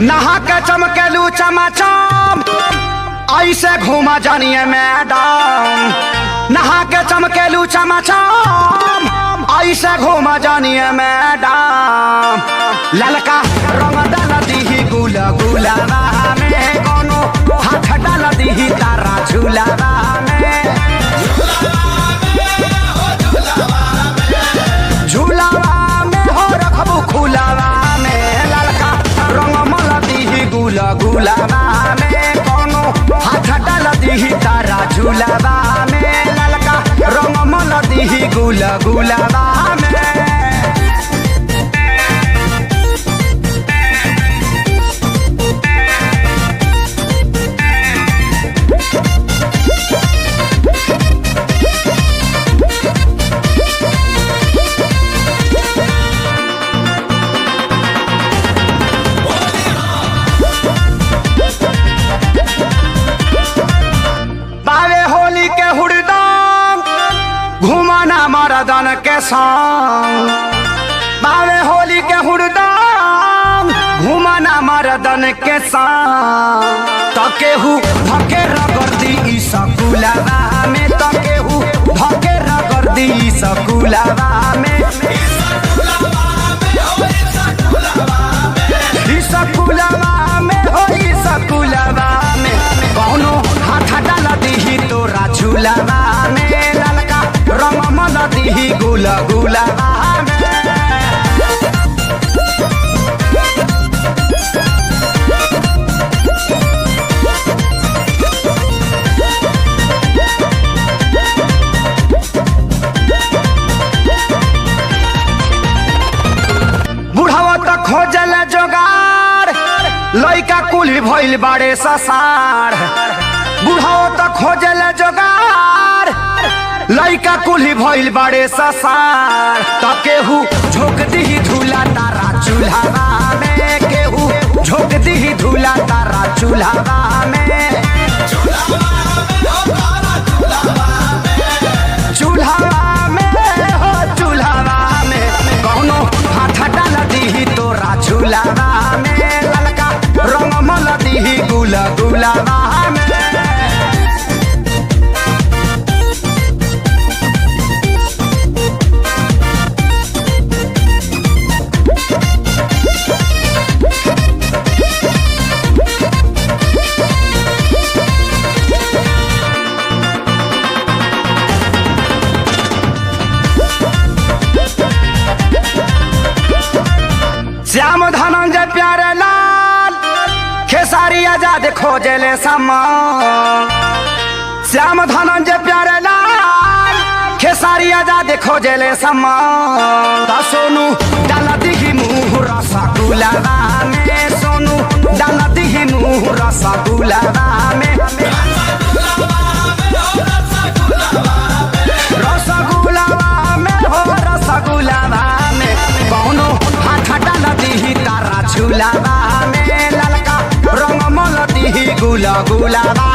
नहा के चमकेलू चमाचम ऐसे घूमा जानिए मैडम। नहा के चमकेलू चमाचम ऐसे घूमा जानिए मैडम। ललका रंग डाल दीही गुला गुलाबा में, कोनो हाथ डाल दीही तारा झूलाबा में। झूलाबा में हो रखबू खुलाबा में, ललका रंग मल दीही गुला गुलाबा में, कोनो हाथ डाल दीही तारा झूलाबा में। ललका रंग मल दीही गुला गुलाबा में। घुमाना मर्दन के संग बावे होली के हुड़दंग, घुमाना मर्दन के संग। तकेहू धके रगड़ी ई सकुलाबा में, तकेहू धके रगड़ी ई सकुलाबा में। ई सकुलाबा में हो ई सकुलाबा में, कौनो हाथ डाल दीही तोरा झूलाबा में। ललका रंग मल दीही गुला गुलाबा में। बुढ़ावा तो खोजल जोगार, लइका कुली भइल बाड़े ससार। बुढ़ावा तो खोजल जोगार, लइका कुली भइल बाड़े ससार। त केहू झोंक दीही धूला तारा चूल्हावा में, केहू झोंक दीही धूला तारा चूल्हावा में। चूल्हावा में हो चूल्हावा में, कौनो हाथ डाल दीही तोरा झूलावा में। ललका रंग मल दीही गुला गुलाबा में। श्याम धनंजय प्यारे लाल खेसारी आजाद खोजले समान। श्याम धनंजय प्यारे लाल खेसारी आजाद खोजले समान। त सोनू डाल दीही मुँह रसगुलाबा में, सोनू डाल दीही मुँह रसगुलाबा में। रसगुलाबा में हो रसगुलाबा में, कौनो हाथ डाल दीही तारा झूलाबा में। ललका रंग मल दीही गुला गुलाबा